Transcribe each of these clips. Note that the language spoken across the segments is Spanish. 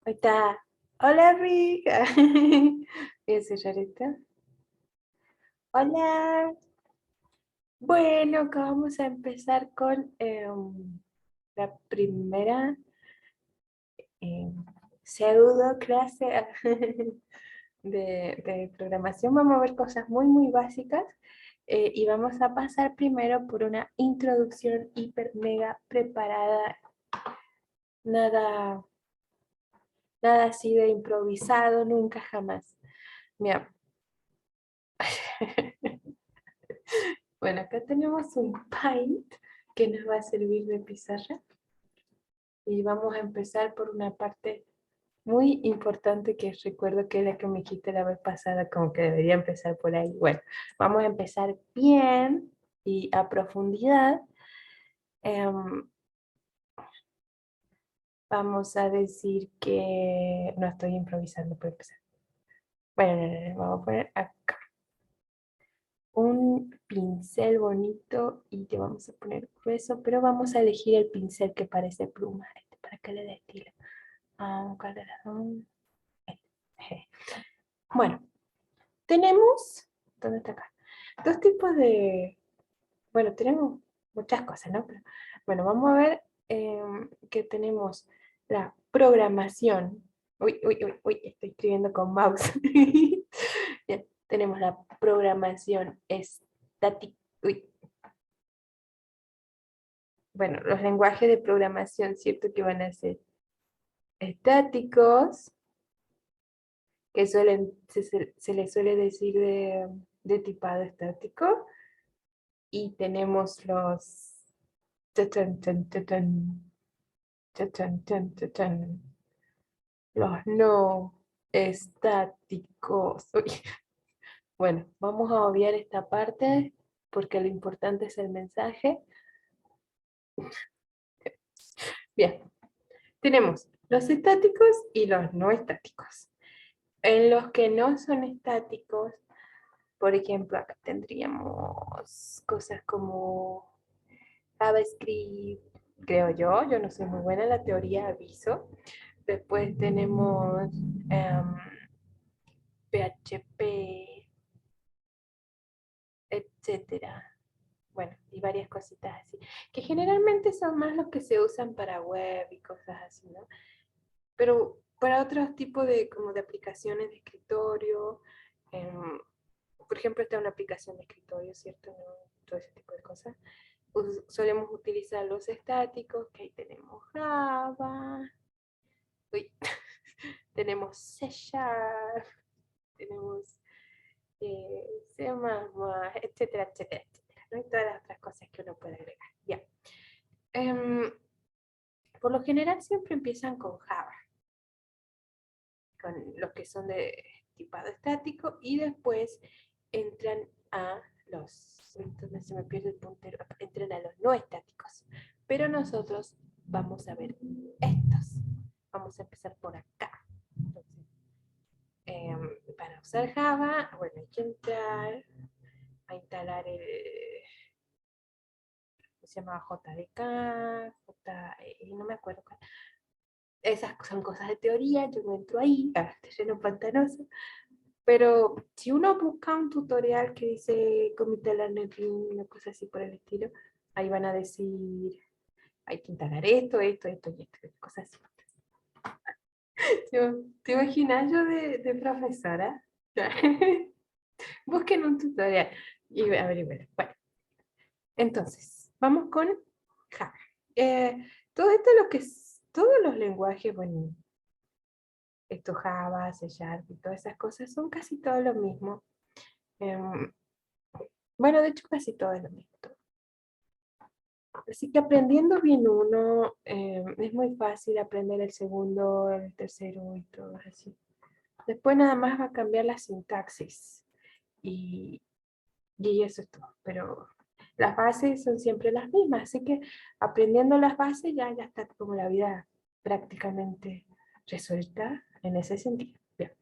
Ahí está. Hola, Rick. Voy a cerrar esto. Hola. Bueno, acá vamos a empezar con la primera em, pseudo clase de programación. Vamos a ver cosas muy básicas y vamos a pasar primero por una introducción hiper mega preparada. Nada, nada así de improvisado, nunca jamás. Mira. Bueno, acá tenemos un Paint que nos va a servir de pizarra y vamos a empezar por una parte muy importante que recuerdo que es la que me quité la vez pasada, como que debería empezar por ahí. Bueno, vamos a empezar bien y a profundidad. Em, Vamos a decir que no estoy improvisando por empezar. Bueno, no, vamos a poner acá un pincel bonito y te vamos a poner grueso, pero vamos a elegir el pincel que parece pluma, para que le dé estilo. ¿Cuál era? Este. Bueno, tenemos, ¿dónde está acá? Dos tipos de, bueno, tenemos muchas cosas, ¿no? Pero, bueno, vamos a ver que tenemos la programación. Uy, estoy escribiendo con mouse. Ya, tenemos la programación estática. Uy, bueno, los lenguajes de programación, ¿cierto? Que van a ser estáticos, que se les suele decir de tipado estático, y tenemos tatán, tatán, tatán, tatán, tatán, los no estáticos. Uy, bueno, vamos a obviar esta parte porque lo importante es el mensaje. Bien, tenemos los estáticos y los no estáticos. En los que no son estáticos, por ejemplo, acá tendríamos cosas como JavaScript, creo yo no soy muy buena en la teoría, aviso. Después tenemos PHP, etcétera. Bueno, y varias cositas así, que generalmente son más los que se usan para web y cosas así, ¿no? Pero para otros tipos de, como de aplicaciones de escritorio, por ejemplo, esta es una aplicación de escritorio, ¿cierto? ¿No? Todo ese tipo de cosas. Solemos utilizar los estáticos, que ahí tenemos Java, uy, tenemos C Sharp, tenemos C++, etcétera, etcétera, etcétera, ¿no? Y todas las otras cosas que uno puede agregar. Ya. Por lo general siempre empiezan con Java, con los que son de tipado estático, y después entran a los, entonces se me pierde el puntero, entran a los no estáticos. Pero nosotros vamos a ver estos. Vamos a empezar por acá. Entonces, para usar Java, bueno, hay que entrar a instalar el, se llama JDK, no me acuerdo cuál. Esas son cosas de teoría, yo no entro ahí, terreno pantanoso. Pero si uno busca un tutorial que dice Comité Learning, una cosa así por el estilo, ahí van a decir, hay que instalar esto y esto, cosas así. ¿Te imaginas yo de profesora? Busquen un tutorial y averigüen. Bueno, entonces, vamos con Java. Todo esto lo que es, todos los lenguajes, bueno, esto Java, C Sharp y todas esas cosas son casi todo lo mismo. Em, bueno, de hecho casi todo es lo mismo. Así que aprendiendo bien uno, es muy fácil aprender el segundo, el tercero y todo así. Después nada más va a cambiar la sintaxis y, y eso es todo. Pero las bases son siempre las mismas, así que aprendiendo las bases ya está como la vida prácticamente resuelta en ese sentido. Bien.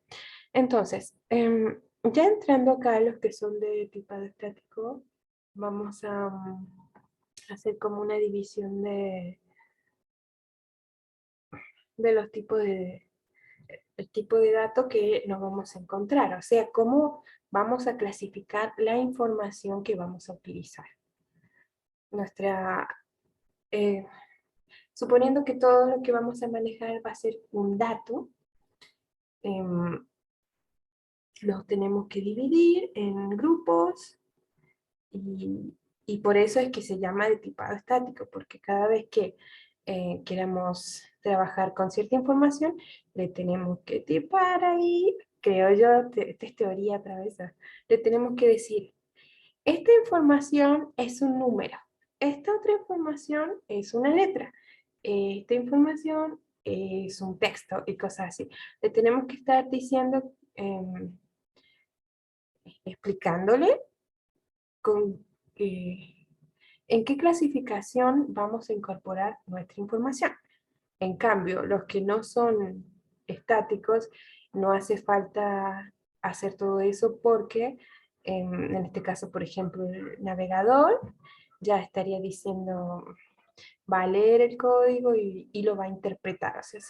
Entonces, ya entrando acá a los que son de tipado estático, vamos a hacer como una división de los tipos el tipo de dato que nos vamos a encontrar, o sea, cómo vamos a clasificar la información que vamos a utilizar. Nuestra, eh, suponiendo que todo lo que vamos a manejar va a ser un dato, los tenemos que dividir en grupos y por eso es que se llama de tipado estático, porque cada vez que queramos trabajar con cierta información, le tenemos que tipar ahí, creo yo, esta es teoría otra vez, le tenemos que decir, esta información es un número, esta otra información es una letra, esta información es un texto y cosas así. Le tenemos que estar diciendo, explicándole con, en qué clasificación vamos a incorporar nuestra información. En cambio, los que no son estáticos, no hace falta hacer todo eso porque, en este caso, por ejemplo, el navegador ya estaría diciendo, va a leer el código y lo va a interpretar. O sea,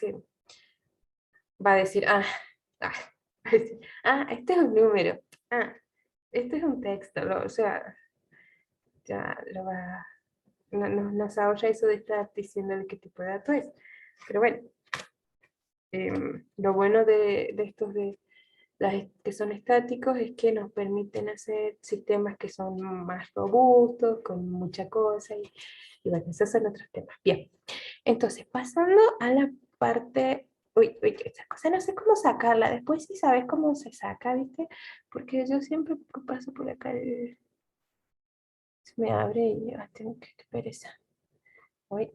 va a decir, ah, este es un número, este es un texto, o sea, ya lo va, nos ahorra eso de estar diciéndole qué tipo de dato es. Pero bueno, lo bueno de estos de las que son estáticos es que nos permiten hacer sistemas que son más robustos, con mucha cosa, y bueno, esos son otros temas. Bien, entonces pasando a la parte, uy, esa cosa no sé cómo sacarla, después si sabes cómo se saca, ¿viste? Porque yo siempre que paso por acá se me abre y tengo que qué pereza. Uy,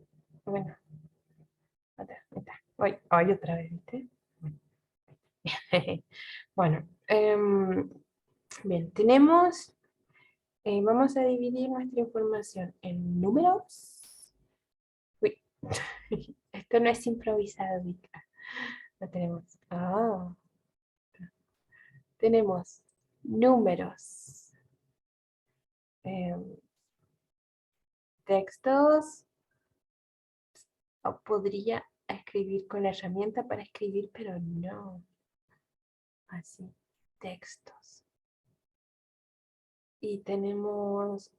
bueno, hoy otra vez, ¿viste? Bueno, bien, tenemos, vamos a dividir nuestra información en números. Uy, esto no es improvisado, Vika. Lo tenemos. Tenemos números, em, textos, o podría escribir con la herramienta para escribir, pero no. Así, textos. Y tenemos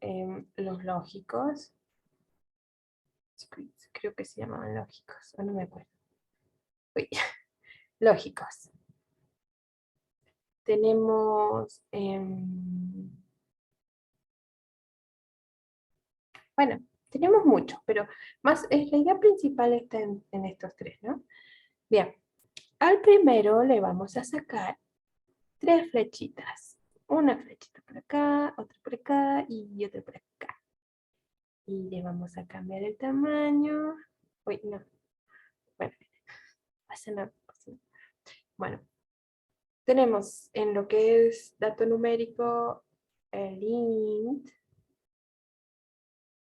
los lógicos. Creo que se llamaban lógicos, o no me acuerdo. Uy, lógicos. Tenemos, bueno, tenemos muchos, pero más, la idea principal está en estos tres, ¿no? Bien, al primero le vamos a sacar tres flechitas. Una flechita por acá, otra por acá y otra por acá. Y le vamos a cambiar el tamaño. Uy, no. Bueno, pasa nada. Bueno, tenemos en lo que es dato numérico el int.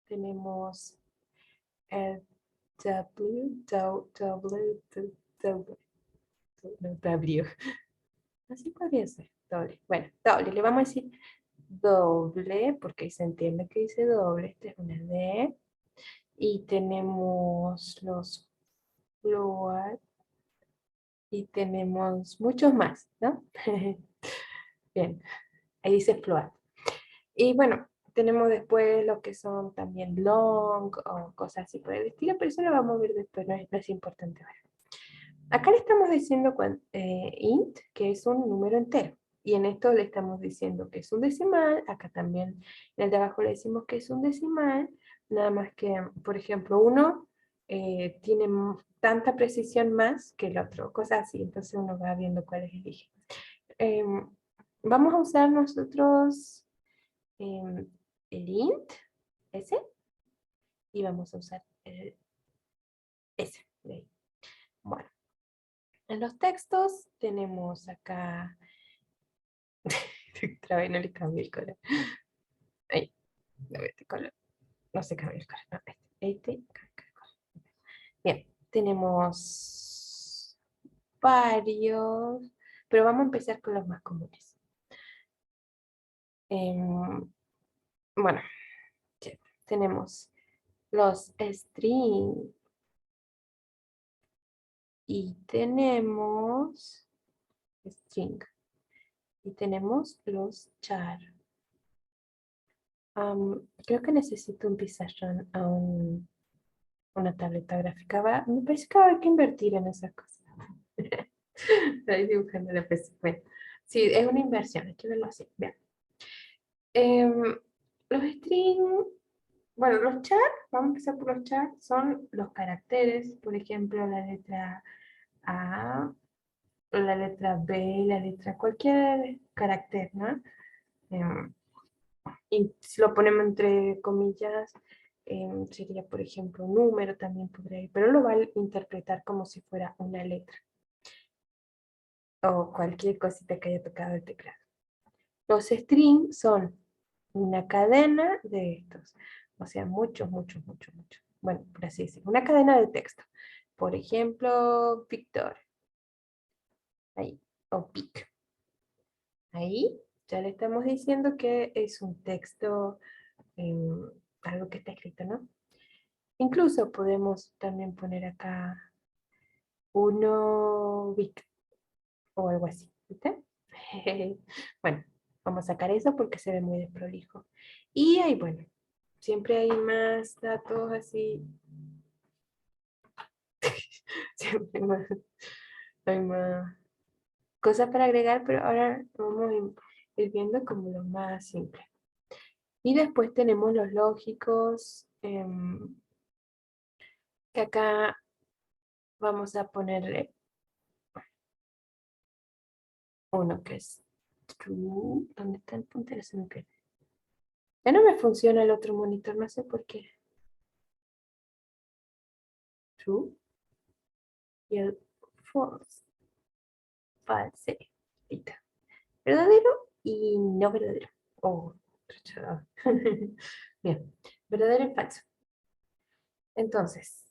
Tenemos el W. Así podría ser, doble. Bueno, doble, le vamos a decir doble, porque se entiende que dice doble, esta es una D. Y tenemos los float, y tenemos muchos más, ¿no? Bien, ahí dice float. Y bueno, tenemos después lo que son también long o cosas así por el estilo, pero eso lo vamos a ver después, no es importante ver. Acá le estamos diciendo int, que es un número entero. Y en esto le estamos diciendo que es un decimal. Acá también en el de abajo le decimos que es un decimal. Nada más que, por ejemplo, uno tiene tanta precisión más que el otro. Cosas así. Entonces uno va viendo cuál es elige. Vamos a usar nosotros el int, ese. Y vamos a usar el ese. Bueno. En los textos tenemos acá, otra vez no le cambié el color. Ahí, no, este color, no se cambió el color, no, este. Bien, tenemos varios, pero vamos a empezar con los más comunes. Bueno, tenemos los string Y tenemos string. Y tenemos los char. Creo que necesito un pizarrón a una tableta gráfica. Me parece que va a haber que invertir en esas cosas. Estoy dibujando la PC. Bueno, sí, es una inversión, hay que verlo así. Bien. Los strings, bueno, los char, vamos a empezar por los char, son los caracteres, por ejemplo, la letra A, la letra B, la letra cualquier carácter, ¿no? Em, y si lo ponemos entre comillas, sería, por ejemplo, un número también podría ir, pero lo va a interpretar como si fuera una letra o cualquier cosita que haya tocado el teclado. Los strings son una cadena de estos, o sea, muchos. Bueno, por así decirlo, una cadena de texto. Por ejemplo, Victor, ahí, o Pic. Ahí ya le estamos diciendo que es un texto, algo que está escrito, ¿no? Incluso podemos también poner acá uno Vic o algo así, ¿viste? Bueno, vamos a sacar eso porque se ve muy desprolijo. Y ahí, bueno, siempre hay más datos así. Siempre hay más cosas para agregar, pero ahora vamos a ir viendo como lo más simple. Y después tenemos los lógicos, que acá vamos a ponerle uno que es true. ¿Dónde está el puntero? Se me pierde. Ya no me funciona el otro monitor, no sé por qué. True. Y el false. False. Ahí está. Verdadero y no verdadero. Oh, rechazado. Bien. Verdadero y falso. Entonces,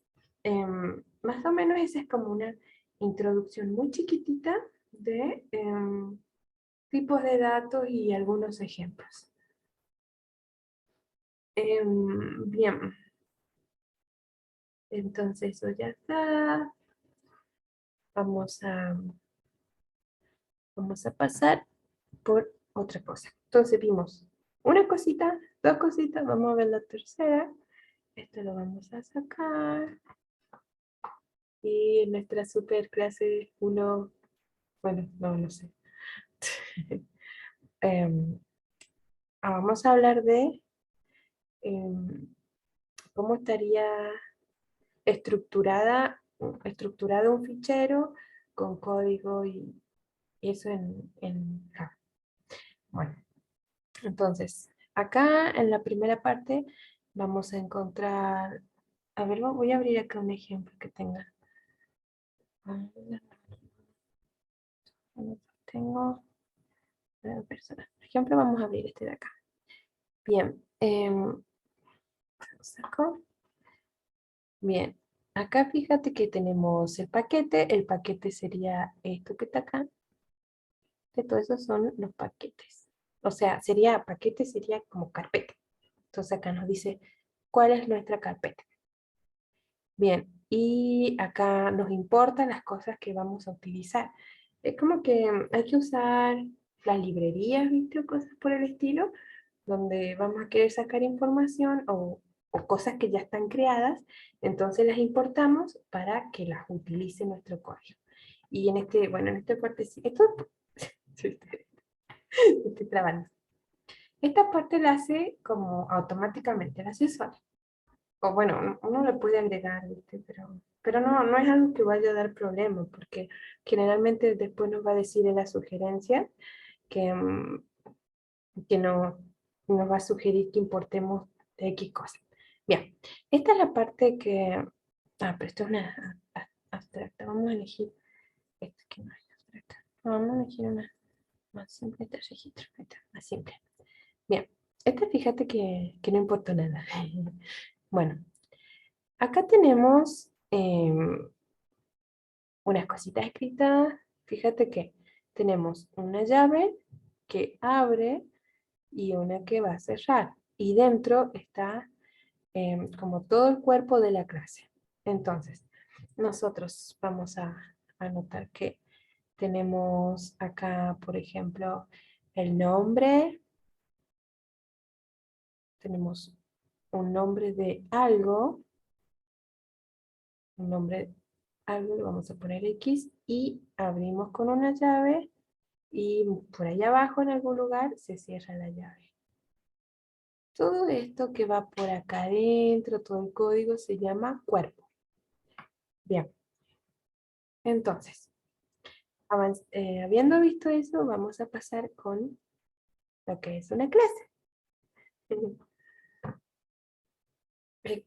más o menos esa es como una introducción muy chiquitita de tipos de datos y algunos ejemplos. Bien, entonces eso ya está. Vamos a pasar por otra cosa. Entonces vimos una cosita, dos cositas, vamos a ver la tercera. Esto lo vamos a sacar. Y en nuestra super clase 1, bueno, no sé. Em, Vamos a hablar de em, cómo estaría estructurado un fichero con código y eso en Java. Bueno, entonces, acá en la primera parte vamos a encontrar, a ver, voy a abrir acá un ejemplo que tenga. Tengo personas. Por ejemplo, vamos a abrir este de acá. Bien, saco. Bien, acá fíjate que tenemos el paquete sería esto que está acá, que todos esos son los paquetes. O sea, paquete sería como carpeta. Entonces acá nos dice cuál es nuestra carpeta. Bien, y acá nos importan las cosas que vamos a utilizar. Es como que hay que usar las librerías, ¿viste? O cosas por el estilo, donde vamos a querer sacar información o cosas que ya están creadas, entonces las importamos para que las utilice nuestro código. Y en este parte, esto, estoy trabando. Esta parte la hace como automáticamente, la hace sola. O bueno, uno le puede agregar, ¿viste? Pero no es algo que vaya a dar problema, porque generalmente después nos va a decir en la sugerencia que, que nos va a sugerir que importemos de X cosas. Bien, esta es la parte que... pero esto es una abstracta. Vamos a elegir esta que no es abstracta. Vamos a elegir una más simple de registro. Ahí está, más simple. Bien, esta fíjate que no importa nada. Bueno, acá tenemos unas cositas escritas. Fíjate que tenemos una llave que abre y una que va a cerrar. Y dentro está como todo el cuerpo de la clase. Entonces, nosotros vamos a anotar que tenemos acá, por ejemplo, el nombre. Tenemos un nombre de algo. Un nombre, algo, le vamos a poner X y abrimos con una llave y por allá abajo en algún lugar se cierra la llave. Todo esto que va por acá adentro, todo el código se llama cuerpo. Bien, entonces, habiendo visto eso, vamos a pasar con lo que es una clase.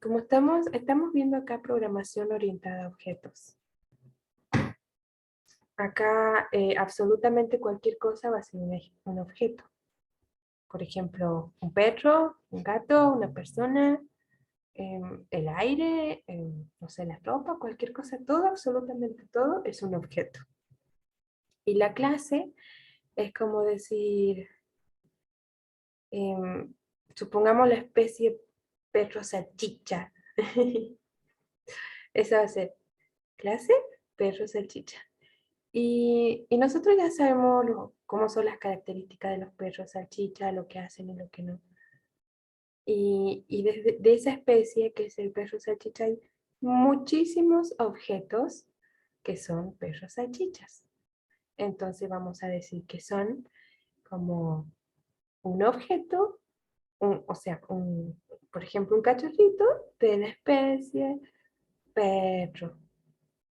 Como estamos viendo acá programación orientada a objetos. Acá absolutamente cualquier cosa va a ser un objeto. Por ejemplo, un perro, un gato, una persona, el aire, no sé, la ropa, cualquier cosa, todo, absolutamente todo es un objeto. Y la clase es como decir, em, supongamos la especie perro salchicha. Esa va a ser clase perro salchicha. Y nosotros ya sabemos cómo son las características de los perros salchicha, lo que hacen y lo que no. Y de esa especie, que es el perro salchicha, hay muchísimos objetos que son perros salchichas. Entonces vamos a decir que son como un objeto, o sea, por ejemplo, un cachorrito de la especie perro,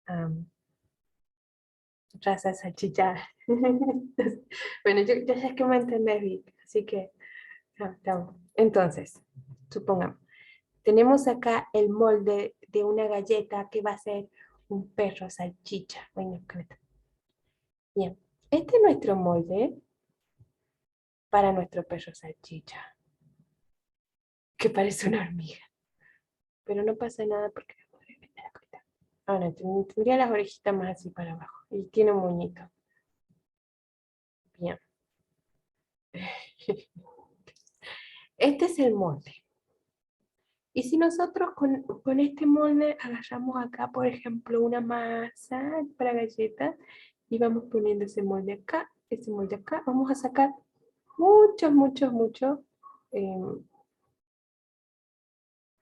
am, raza salchicha. Bueno, yo ya sé que me entendés bien, así que, estamos. Entonces, supongamos. Tenemos acá el molde de una galleta que va a ser un perro salchicha. Bueno, bien, este es nuestro molde para nuestro perro salchicha, que parece una hormiga. Pero no pasa nada porque me podré meter la colita. Ahora, tendría las orejitas más así para abajo. Y tiene un moñito. Bien. Este es el molde. Y si nosotros con este molde agarramos acá, por ejemplo, una masa para galletas y vamos poniendo ese molde acá, vamos a sacar muchos, eh,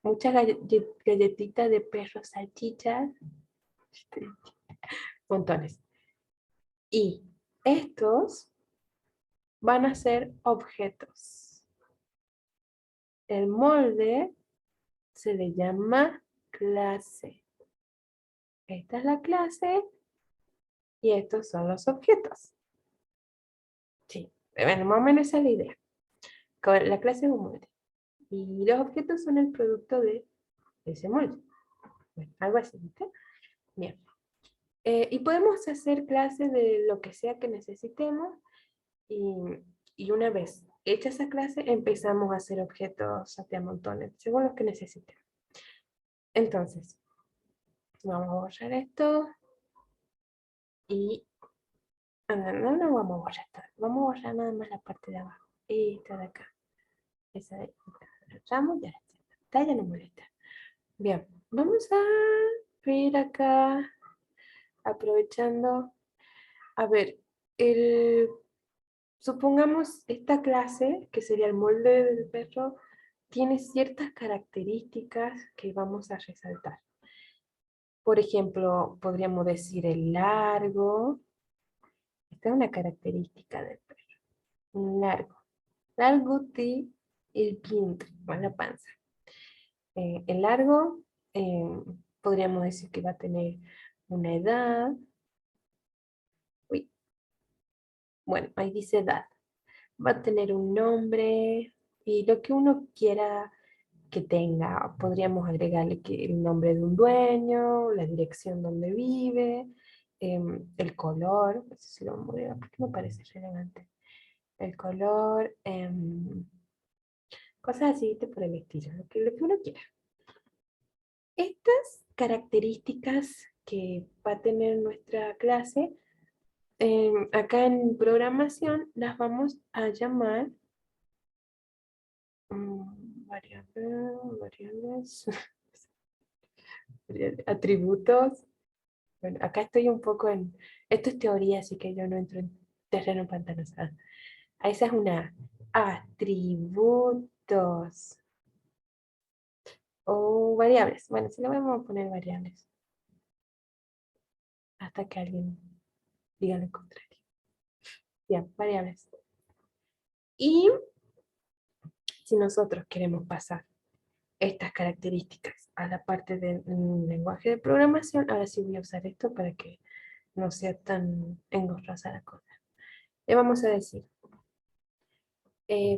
muchas galletitas de perros, salchichas, montones. Y estos van a ser objetos. El molde se le llama clase. Esta es la clase y estos son los objetos. Sí, bueno, más o menos esa es la idea. La clase es un molde. Y los objetos son el producto de ese molde. Bueno, algo así, ¿viste? Bien. Y podemos hacer clases de lo que sea que necesitemos y, y una vez hecha esa clase empezamos a hacer objetos a montones, según los que necesitemos. Entonces, vamos a borrar esto y no vamos a borrar esto, vamos a borrar nada más la parte de abajo. Esta de acá. Esa de acá. Cerramos, ya la pantalla no molesta. Bien, vamos a ver acá, aprovechando, a ver, supongamos esta clase, que sería el molde del perro, tiene ciertas características que vamos a resaltar. Por ejemplo, podríamos decir el largo. Esta es una característica del perro. Un largo. Largo de el vientre, con la panza. El largo, eh, podríamos decir que va a tener una edad. Uy, bueno, ahí dice edad. Va a tener un nombre y lo que uno quiera que tenga. Podríamos agregarle el nombre de un dueño, la dirección donde vive, el color. No sé si lo vamos a agregar porque me parece relevante. El color, cosas así por el estilo, lo que uno quiera. Estas características que va a tener nuestra clase, acá en programación las vamos a llamar variables, atributos. Bueno, acá estoy un poco en... Esto es teoría, así que yo no entro en terreno pantanoso. Esa es una atributos o variables. Bueno, si le vamos a poner variables hasta que alguien diga lo contrario. Bien, variables. Y si nosotros queremos pasar estas características a la parte del lenguaje de programación, ahora sí voy a usar esto para que no sea tan engorrosa la cosa. Le vamos a decir,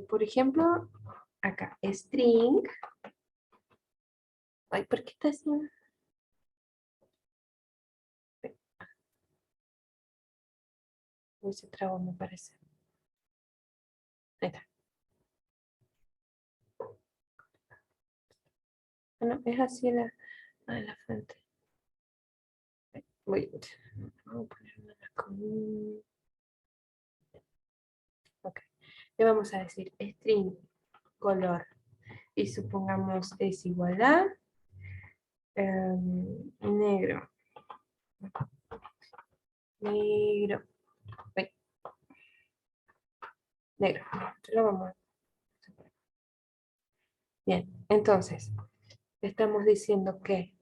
por ejemplo, acá, string. Ay, ¿por qué está haciendo? Uy, se trabó, me parece. Ahí está. Ah, no, es así la fuente. Vamos a poner una con... Ok. Le vamos a decir string color. Y supongamos es igual a negro. Negro. Uy, negro. Lo vamos a... Bien, entonces, estamos diciendo que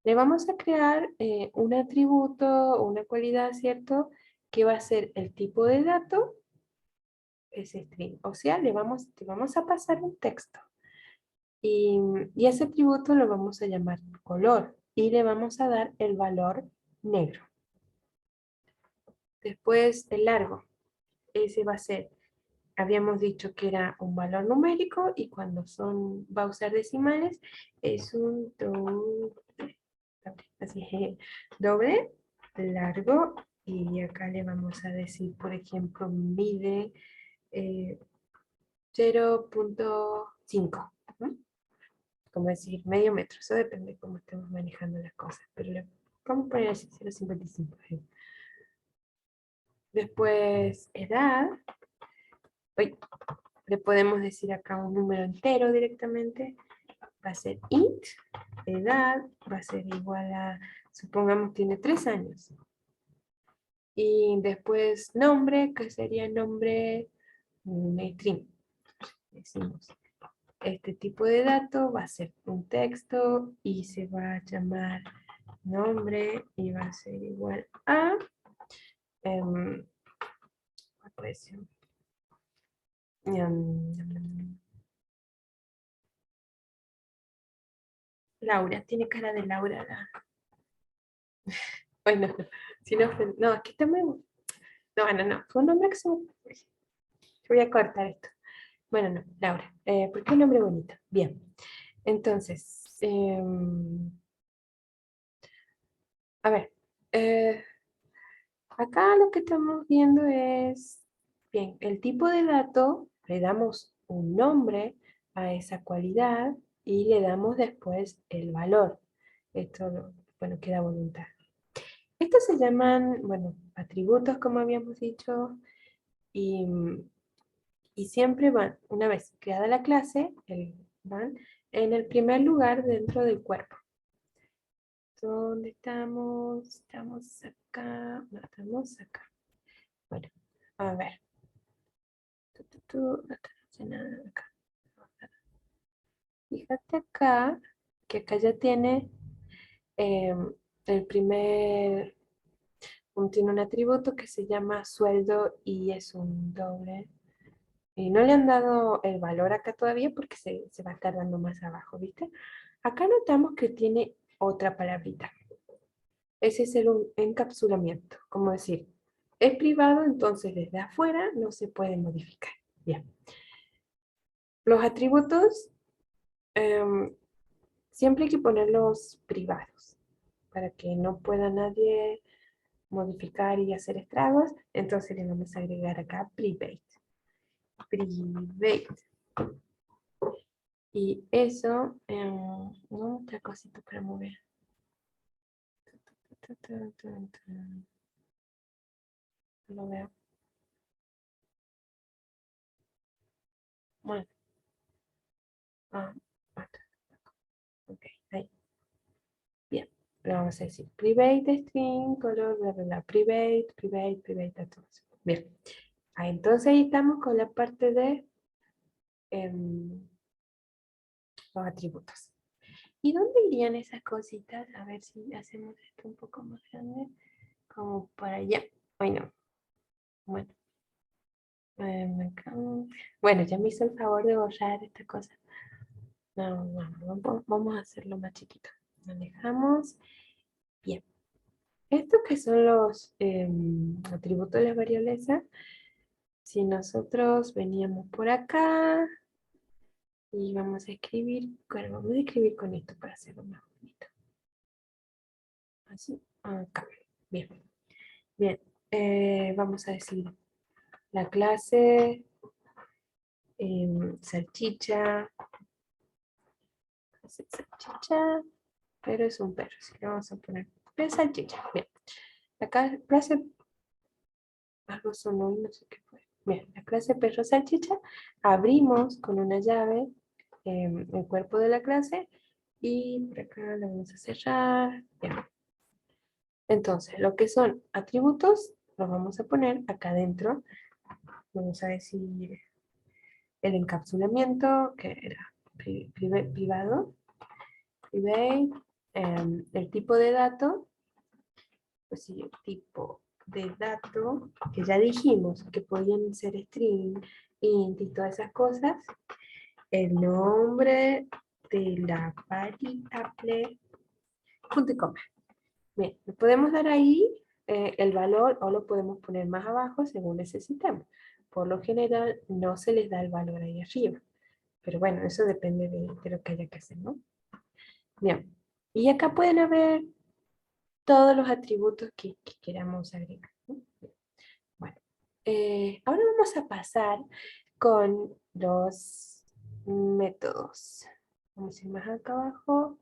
le vamos a crear un atributo, una cualidad, ¿cierto? Que va a ser el tipo de dato, es string. O sea, le vamos a pasar un texto. Y ese atributo lo vamos a llamar color. Y le vamos a dar el valor negro. Después el largo. Ese va a ser, habíamos dicho que era un valor numérico y cuando va a usar decimales es un doble, así es, doble, largo, y acá le vamos a decir, por ejemplo, mide 0.5, ¿no? Como decir medio metro, eso depende de cómo estemos manejando las cosas, pero vamos a poner así 0.55. Después edad, uy, le podemos decir acá un número entero directamente, va a ser int, edad, va a ser igual a, supongamos tiene 3 años. Y después nombre, que sería nombre string. Decimos, este tipo de dato va a ser un texto y se va a llamar nombre y va a ser igual a pues, Laura, tiene cara de Laura. Bueno, si no, no, aquí está muy... No, fue un nombre que se me... Voy a cortar esto. Bueno, no, Laura, porque es un nombre bonito. Bien, entonces, a ver, eh, acá lo que estamos viendo es, bien, el tipo de dato, le damos un nombre a esa cualidad y le damos después el valor. Esto, bueno, queda a voluntad. Estos se llaman, bueno, atributos, como habíamos dicho, y, y siempre van, una vez creada la clase, van en el primer lugar dentro del cuerpo. ¿Dónde estamos? Estamos acá. No, estamos acá. Bueno, a ver. No está haciendo nada acá. Fíjate acá, que acá ya tiene el primer, tiene un atributo que se llama sueldo y es un doble. Y no le han dado el valor acá todavía porque se va a estar dando más abajo, ¿viste? Acá notamos que tiene otra palabrita. Ese es el encapsulamiento, como decir, es privado, entonces desde afuera no se puede modificar. Bien. Los atributos siempre hay que ponerlos privados para que no pueda nadie modificar y hacer estragos. Entonces le vamos a agregar acá private. Private. Y eso, otra cosita para mover. No lo veo. Bueno. Ah, ok, ahí. Bien. le vamos a decir private string, color, bla, bla, bla, private, todo eso. Bien. Ah, entonces ahí estamos con la parte de los atributos. ¿Y dónde irían esas cositas? A ver si hacemos esto un poco más grande. Como para allá. Ay, no. Bueno. Acá. Bueno, ya me hizo el favor de borrar esta cosa. No, vamos a hacerlo más chiquito. Manejamos. Bien. Estos que son los atributos de las variables, si nosotros veníamos por acá y vamos a escribir, bueno, vamos a escribir con esto para hacerlo más bonito. Así, acá. Bien. Bien. Vamos a decir la clase salchicha. Salchicha, pero es un perro, así que vamos a poner salchicha. Bien. Acá clase algo sonó y no sé qué fue. Bien, la clase perro salchicha, abrimos con una llave el cuerpo de la clase y por acá la vamos a cerrar. Bien. Entonces, lo que son atributos, los vamos a poner acá adentro. Vamos a decir el encapsulamiento, que era privado, private, el tipo de dato, pues sí, el tipo de dato, que ya dijimos que podían ser string, int y todas esas cosas, el nombre de la variable, punto y coma. Bien, le podemos dar ahí el valor o lo podemos poner más abajo según necesitemos. Por lo general no se les da el valor ahí arriba, pero bueno, eso depende de lo que haya que hacer, ¿no? Bien, y acá pueden haber todos los atributos que queramos agregar, ¿no? Bueno, ahora vamos a pasar con los métodos. Vamos a ir más acá abajo.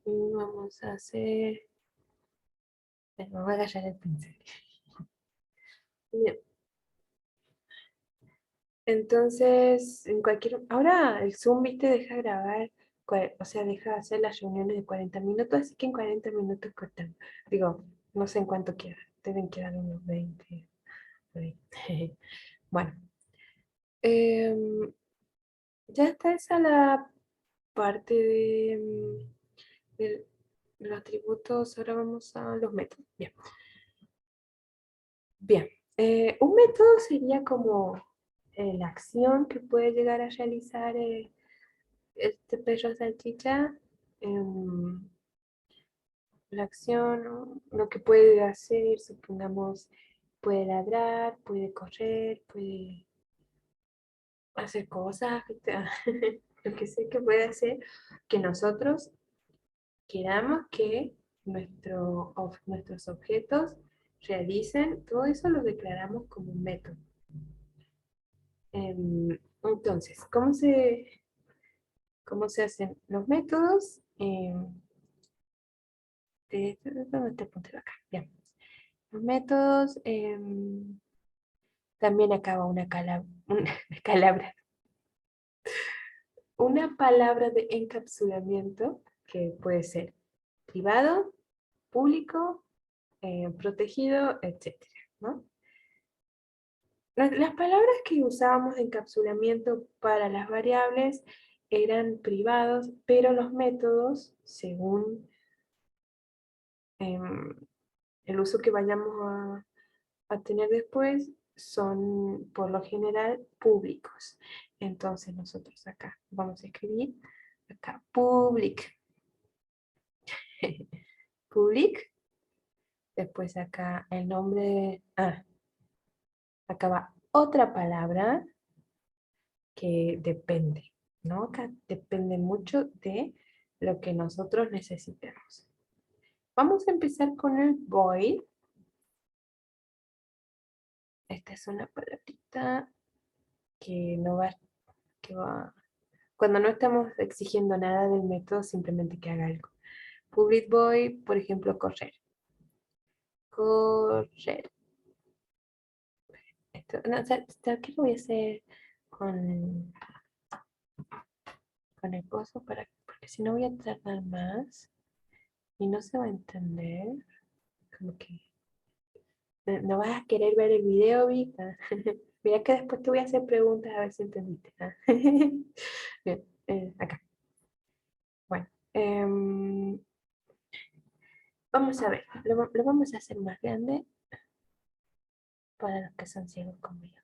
Y vamos a hacer... Me voy a agarrar el pincel. Bien. Entonces, en cualquier... Ahora el Zoom, viste, deja grabar, o sea, deja hacer las reuniones de 40 minutos, así que en 40 minutos cortamos. Digo, no sé en cuánto queda. Deben quedar unos 20. Por ahí. Bueno. Ya está esa la parte de los atributos. Ahora vamos a los métodos. Bien. Bien. Un método sería como la acción que puede llegar a realizar este perro salchicha. em, la acción, ¿no? Lo que puede hacer, supongamos, puede ladrar, puede correr, puede hacer cosas, lo que sé que puede hacer, que nosotros queramos que nuestros objetos realicen, todo eso lo declaramos como un método. Entonces, ¿cómo se hacen los métodos? ¿Dónde te apunté acá? Bien. Los métodos, también acaba una una calabra, una palabra de encapsulamiento que puede ser privado, público, protegido, etcétera, ¿no? Las palabras que usábamos de encapsulamiento para las variables eran privados, pero los métodos, según el uso que vayamos a tener después, son por lo general públicos. Entonces nosotros acá vamos a escribir acá public. Public. Después acá el nombre, acá va otra palabra que depende, ¿no? Acá depende mucho de lo que nosotros necesitemos. Vamos a empezar con el void. Esta es una palabrita que no va, que va, cuando no estamos exigiendo nada del método, simplemente que haga algo. Public void, por ejemplo, correr. Correr. Esto, no, o sea, ¿qué lo voy a hacer con el coso? Porque porque si no voy a tardar más y no se va a entender. Como que no vas a querer ver el video, Vita. Mira que después te voy a hacer preguntas a ver si entendiste. ¿Ah? Bien, acá. Bueno, vamos a ver. Lo vamos a hacer más grande para los que son ciegos como yo.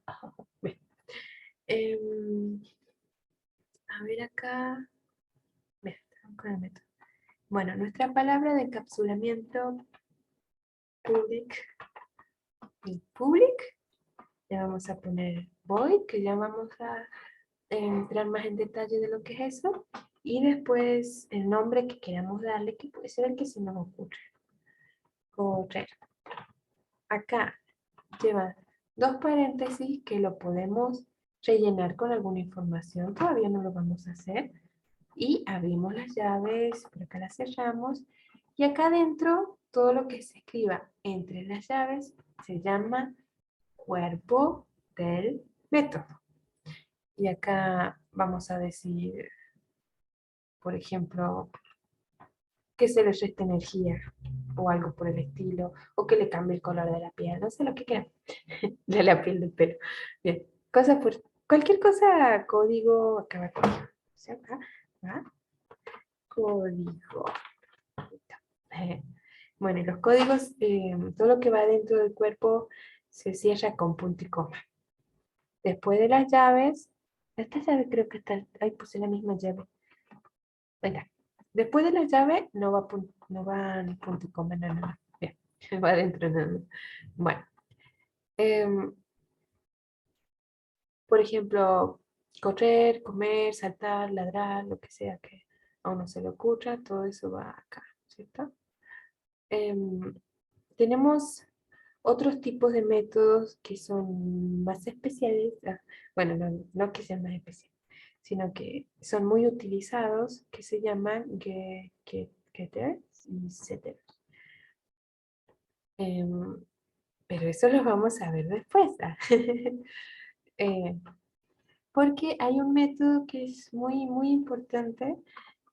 Bien. A ver acá. Bien, estamos con el método. Bueno, nuestra palabra de encapsulamiento public y public. Le vamos a poner void, que ya vamos a entrar más en detalle de lo que es eso. Y después el nombre que queramos darle, que puede ser el que se nos ocurre. Correr. Acá lleva dos paréntesis que lo podemos rellenar con alguna información. Todavía no lo vamos a hacer. Y abrimos las llaves, por acá las cerramos. Y acá adentro, todo lo que se escriba entre las llaves se llama cuerpo del método. Y acá vamos a decir, por ejemplo, que se le reste energía o algo por el estilo, o que le cambie el color de la piel, no sé lo que quieran, de la piel del pelo. Bien, cosas por cualquier cosa, código, acá va código. O sea, acá va código. Bueno, y los códigos, todo lo que va dentro del cuerpo se cierra con punto y coma. Después de las llaves, esta llave creo que está, ahí puse la misma llave. Venga, después de la llave no va ni punto y coma, no. Bien, va adentro, no. Bueno, em, por ejemplo, correr, comer, saltar, ladrar, lo que sea que a uno se le ocurra, todo eso va acá, ¿cierto? Em, tenemos otros tipos de métodos que son más especiales, bueno, no que sean más especiales, sino que son muy utilizados, que se llaman getters y setters. Pero eso lo vamos a ver después. Eh, porque hay un método que es muy importante,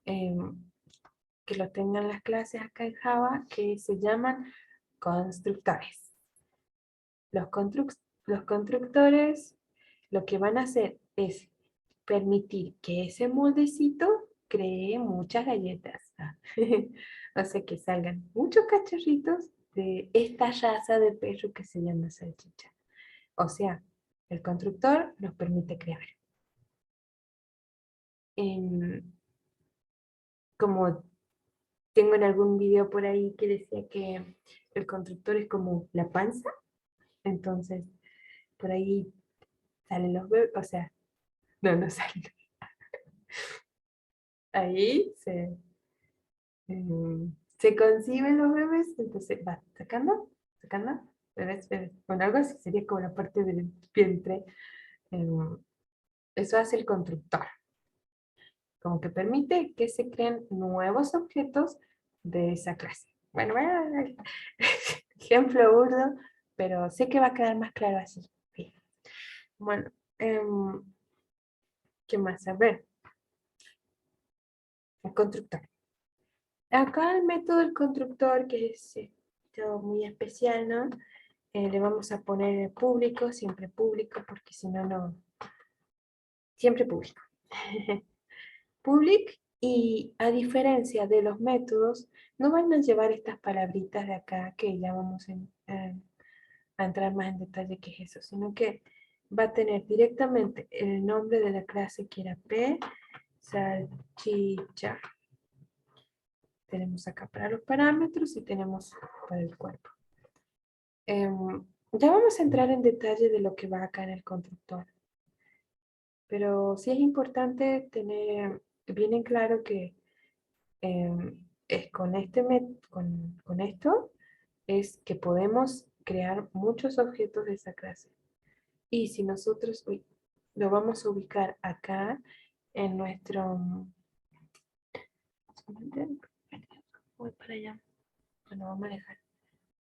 que lo tengan las clases acá en Java, que se llaman constructores. Los constructores lo que van a hacer es permitir que ese moldecito cree muchas galletas. O sea, que salgan muchos cachorritos de esta raza de perro que se llama salchicha. O sea, el constructor nos permite crear. Como tengo en algún video por ahí que decía que el constructor es como la panza, entonces por ahí salen los bebés, o sea, no salen. Ahí se conciben los bebés, entonces va sacando, bebés. Bueno, algo así sería como la parte del vientre. em, Eso hace el constructor, como que permite que se creen nuevos objetos de esa clase. Bueno, ejemplo burdo, pero sé que va a quedar más claro así. Sí. Bueno, ¿qué más? A ver, el constructor. Acá el método del constructor, que es esto muy especial, ¿no? Le vamos a poner público, siempre público, porque si no, no. Siempre público. Public, y a diferencia de los métodos, no van a llevar estas palabritas de acá, que ya vamos a entrar más en detalle qué es eso, sino que va a tener directamente el nombre de la clase que era P, salchicha. Tenemos acá para los parámetros y tenemos para el cuerpo. Ya vamos a entrar en detalle de lo que va acá en el constructor. Pero sí es importante tener bien en claro que es con esto es que podemos crear muchos objetos de esa clase. Y si nosotros lo vamos a ubicar acá en nuestro... Voy para allá. Bueno, vamos a alejar.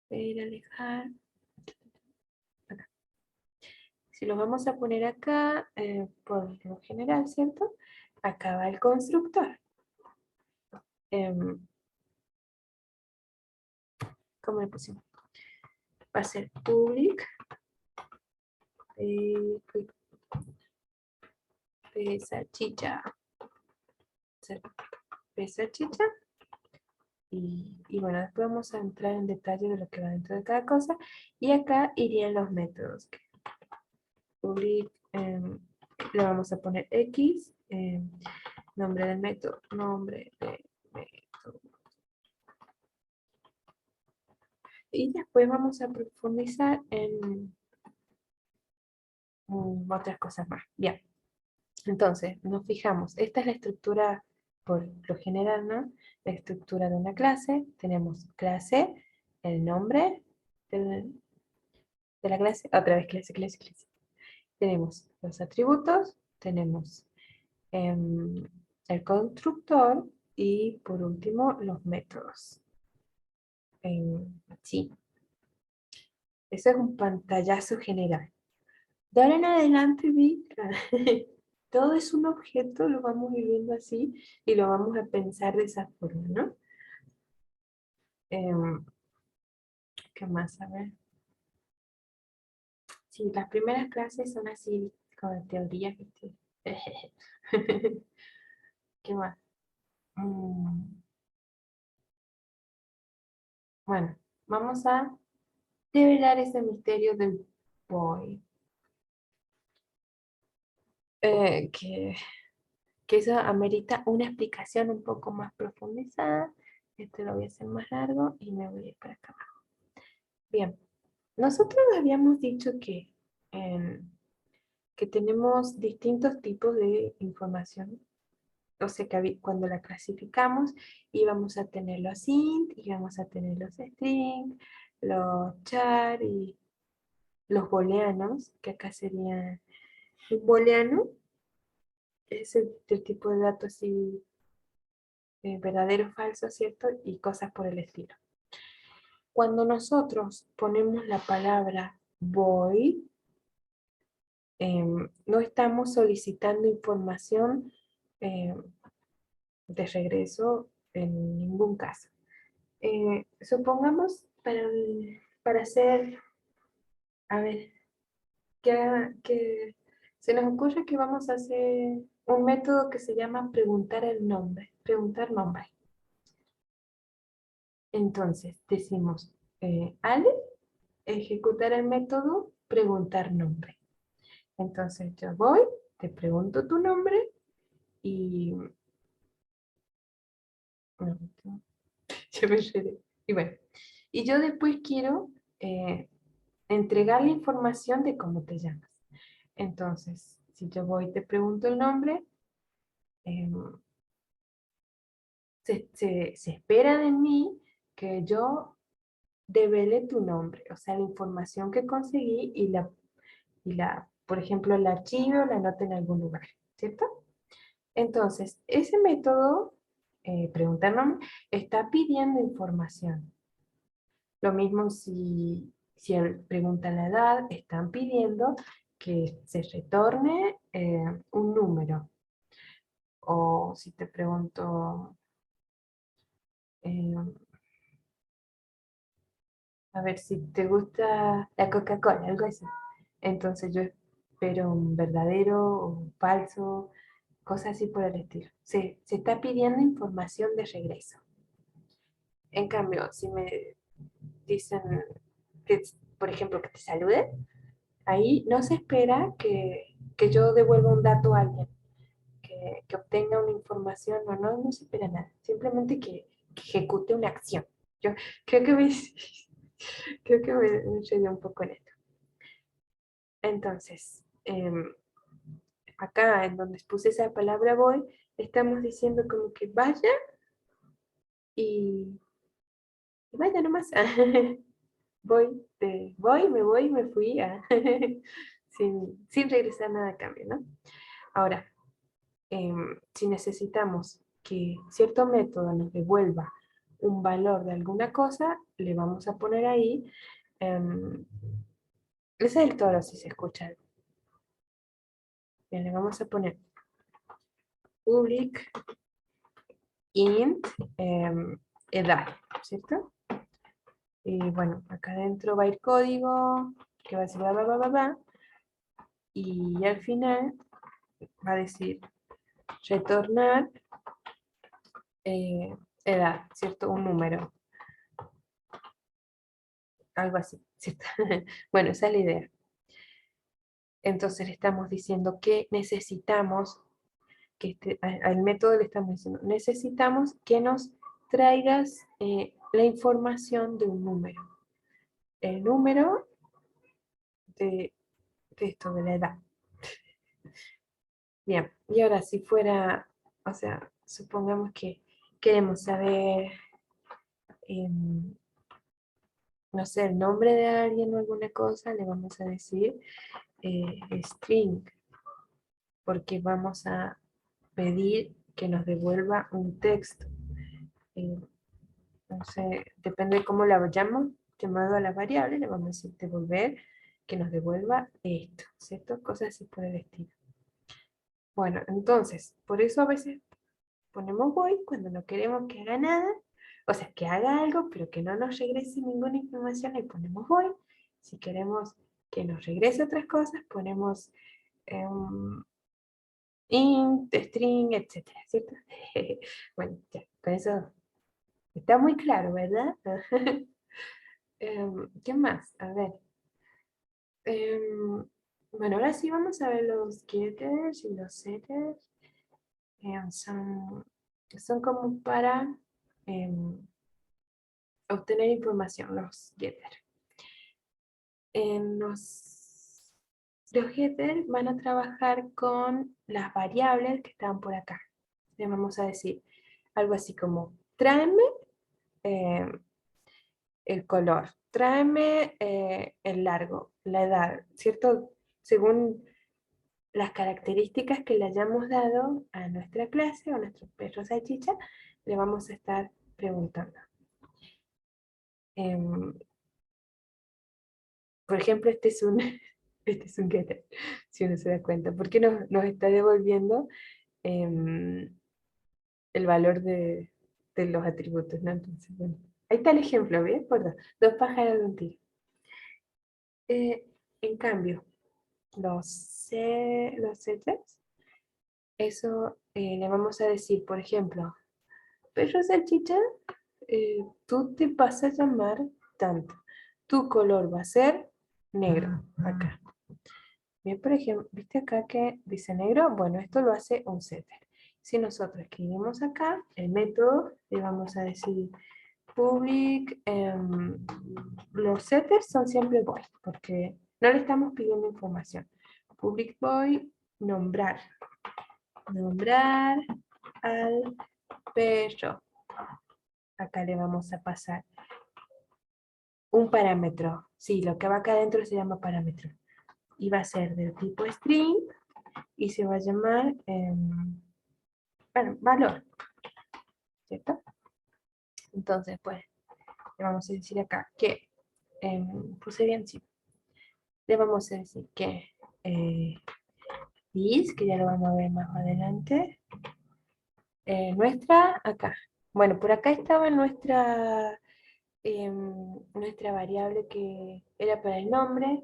Voy a ir a alejar. Acá. Si lo vamos a poner acá, por lo general, ¿cierto? Acá va el constructor. em, ¿cómo le pusimos? Va a ser public salchicha. Salchicha. Y bueno, después vamos a entrar en detalle de lo que va dentro de cada cosa. Y acá irían los métodos. Public, le vamos a poner X, nombre del método, nombre de método. Y después vamos a profundizar en otras cosas más. Bien, entonces nos fijamos, esta es la estructura por lo general, ¿no? La estructura de una clase, tenemos clase, el nombre de la clase, otra vez clase, clase, clase. Tenemos los atributos, tenemos el constructor y por último los métodos. Sí, eso es un pantallazo general. De ahora en adelante, vi, todo es un objeto, lo vamos a ir viendo así y lo vamos a pensar de esa forma, ¿no? ¿Qué más? A ver. Sí, las primeras clases son así, como teoría. ¿Qué más? Bueno, vamos a develar ese misterio del boy. Que eso amerita una explicación un poco más profundizada. Este lo voy a hacer más largo y me voy a ir para acá abajo. Bien, nosotros habíamos dicho que tenemos distintos tipos de información. O sea que cuando la clasificamos íbamos a tener los int, íbamos a tener los string, los char y los booleanos, que acá serían un booleano, es el tipo de dato así verdadero, falso, ¿cierto? Y cosas por el estilo. Cuando nosotros ponemos la palabra void, no estamos solicitando información de regreso en ningún caso. Supongamos para hacer, a ver, que se nos ocurre que vamos a hacer un método que se llama preguntar el nombre, preguntar nombre. Entonces decimos, Ale, ejecutar el método preguntar nombre. Entonces yo voy, te pregunto tu nombre y... no, ya me enredé. Y bueno, y yo después quiero entregar la información de cómo te llamas. Entonces, si yo voy y te pregunto el nombre, eh, se espera de mí que yo devele tu nombre, o sea, la información que conseguí por ejemplo, la archivo o la anote en algún lugar, ¿cierto? Entonces, ese método, preguntar nombre, está pidiendo información. Lo mismo si él pregunta la edad, están pidiendo que se retorne un número. O si te pregunto, eh, a ver si te gusta la Coca-Cola, algo así. Entonces yo espero un verdadero o un falso, cosas así por el estilo. Se está pidiendo información de regreso. En cambio, si me dicen, que, por ejemplo, que te salude, ahí no se espera que yo devuelva un dato a alguien, que obtenga una información, no se espera nada. Simplemente que ejecute una acción. Yo creo que me, creo que me enredé un poco en esto. Entonces, acá en donde puse esa palabra voy, estamos diciendo como que vaya y vaya nomás. voy, me fui, sin regresar nada a cambio, ¿no? Ahora, si necesitamos que cierto método nos devuelva un valor de alguna cosa, le vamos a poner ahí, ese es el toro si se escucha algo. Bien, le vamos a poner public int edad, ¿cierto? Y bueno, acá adentro va a ir código, que va a decir bla, bla, bla, bla, bla, y al final va a decir retornar edad, ¿cierto? Un número, algo así, ¿cierto? Bueno, esa es la idea. Entonces le estamos diciendo que necesitamos, al método le estamos diciendo, necesitamos que nos traigas la información de un número. El número de esto, de la edad. Bien, y ahora si fuera, o sea, supongamos que queremos saber, no sé, el nombre de alguien o alguna cosa, le vamos a decir string, porque vamos a pedir que nos devuelva un texto. Eh, no sé, depende de cómo la vayamos llamado a la variable, le vamos a decir devolver, que nos devuelva esto, ¿cierto? Cosas así por el estilo. Bueno, entonces, por eso a veces ponemos void cuando no queremos que haga nada, o sea, que haga algo, pero que no nos regrese ninguna información, y ponemos void. Si queremos que nos regrese otras cosas, ponemos int, string, etcétera, ¿cierto? Bueno, ya, con eso está muy claro, ¿verdad? ¿Qué más? A ver. Bueno, ahora sí vamos a ver los getters y los setters. Son como para obtener información, los getters. Los getters van a trabajar con las variables que están por acá. Le vamos a decir algo así como, tráeme el color, tráeme el largo, la edad, ¿cierto? Según las características que le hayamos dado a nuestra clase o a nuestro perro salchicha, le vamos a estar preguntando. Por ejemplo, este es un getter, si uno se da cuenta, porque nos está devolviendo el valor de los atributos, ¿no? Entonces, bueno, ahí está el ejemplo, ¿ves? Por dos pájaros de un tiro. En cambio, los setters, eso le vamos a decir, por ejemplo, perro salchicha, tú te vas a llamar tanto. Tu color va a ser negro, acá. Bien, por ejemplo, ¿viste acá que dice negro? Bueno, esto lo hace un setter. Si nosotros escribimos acá, el método, le vamos a decir public, los setters son siempre void, porque no le estamos pidiendo información. Public void, nombrar. Nombrar al perro. Acá le vamos a pasar un parámetro. Sí, lo que va acá adentro se llama parámetro. Y va a ser del tipo string y se va a llamar, bueno, valor, ¿cierto? Entonces, pues, le vamos a decir acá que, puse bien, sí. Le vamos a decir que is, que ya lo vamos a ver más adelante, nuestra, acá. Bueno, por acá estaba nuestra variable que era para el nombre,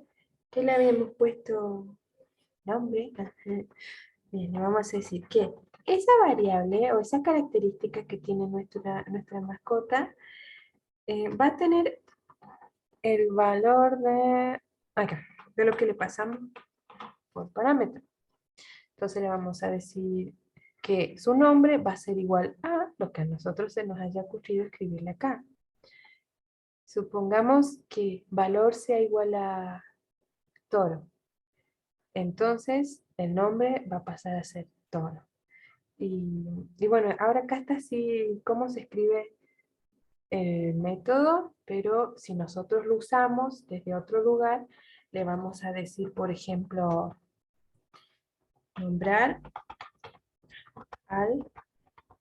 que le habíamos puesto nombre. Bien, le vamos a decir que esa variable o esa característica que tiene nuestra mascota va a tener el valor acá, de lo que le pasamos por parámetro. Entonces le vamos a decir que su nombre va a ser igual a lo que a nosotros se nos haya ocurrido escribirle acá. Supongamos que valor sea igual a toro. Entonces el nombre va a pasar a ser toro. Y bueno, ahora acá está así cómo se escribe el método, pero si nosotros lo usamos desde otro lugar, le vamos a decir, por ejemplo, nombrar al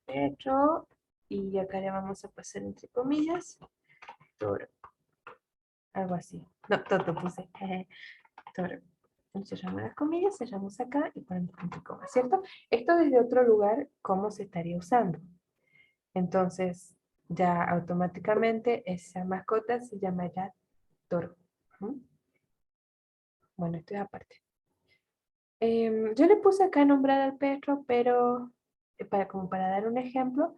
perro, y acá le vamos a pasar entre comillas, toro. Algo así. No, toto puse. Toro. Cerramos las comillas, cerramos acá y ponemos punto y coma, ¿cierto? Esto desde otro lugar, ¿cómo se estaría usando? Entonces, ya automáticamente esa mascota se llamará toro. ¿Mm? Bueno, esto es aparte. Yo le puse acá nombrar al perro, pero como para dar un ejemplo,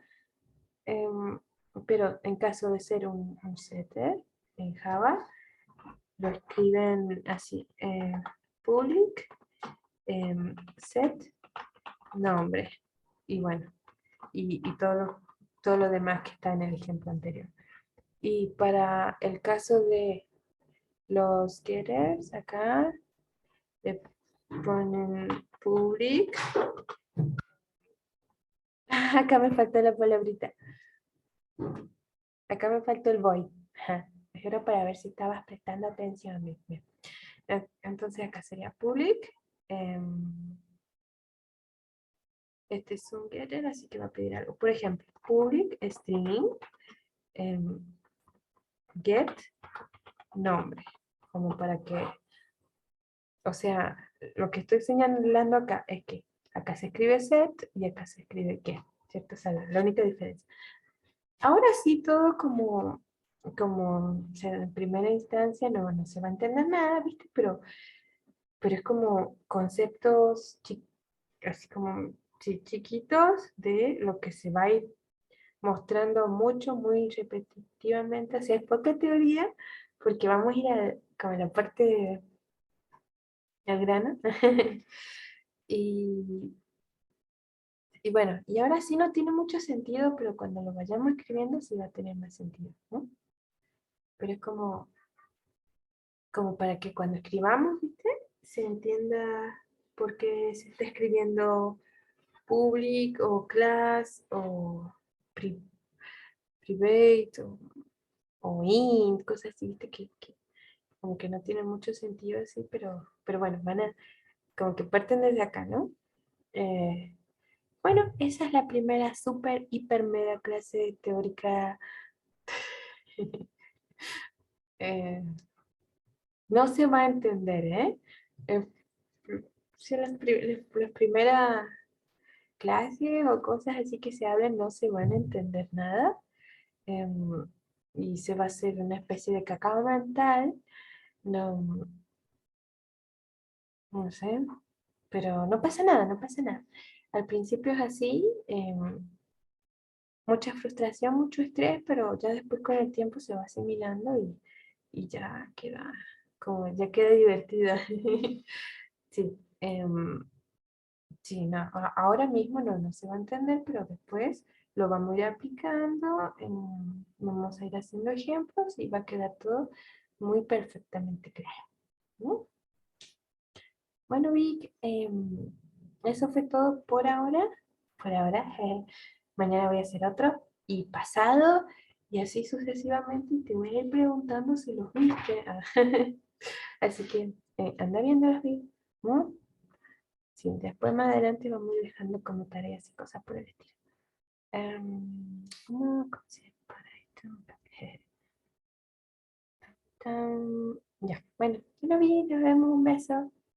em, pero en caso de ser un setter en Java, lo escriben así, public set nombre. Y bueno, y todo lo demás que está en el ejemplo anterior. Y para el caso de los getters, acá le ponen public. Acá me faltó la palabrita. Acá me faltó el void. Ajá. Era para ver si estabas prestando atención. Bien. Entonces acá sería public. Este es un getter, así que va a pedir algo. Por ejemplo, public string get nombre. Como para que, o sea, lo que estoy señalando acá es que acá se escribe set y acá se escribe get, ¿cierto? O sea, la única diferencia. Ahora sí, todo como o sea, en primera instancia no se va a entender nada, ¿viste? Pero es como conceptos así como chiquitos de lo que se va a ir mostrando mucho, muy repetitivamente. O sea, es poca teoría, porque vamos a ir como a la parte del grano. Y, y bueno, y ahora sí no tiene mucho sentido, pero cuando lo vayamos escribiendo sí va a tener más sentido, ¿no? Pero es como para que cuando escribamos, ¿viste? Se entienda por qué se está escribiendo public o class o private o int, cosas así, ¿viste? Que como que no tienen mucho sentido así, pero bueno, como que parten desde acá, ¿no? Eh, bueno, esa es la primera super, hiper, mega clase teórica. Eh, no se va a entender, ¿eh? Eh, si las primeras clases o cosas así que se hablan no se van a entender nada. em, y se va a hacer una especie de cacao mental. No, no sé, pero no pasa nada, no pasa nada. Al principio es así, mucha frustración, mucho estrés, pero ya después con el tiempo se va asimilando y ya queda, como, ya queda divertida. Sí, sí, no, ahora mismo no se va a entender, pero después lo vamos a ir aplicando, vamos a ir haciendo ejemplos y va a quedar todo muy perfectamente claro, ¿no? Bueno, Vic, eso fue todo por ahora. Por ahora, mañana voy a hacer otro y pasado y así sucesivamente y te voy a ir preguntando si los viste. Así que anda viendo Vic, ¿no? Sí, después más adelante vamos a ir dejando como tareas y cosas por el estilo. ¿Cómo se llama para esto? Ya, bueno, yo lo vi, nos vemos, un beso.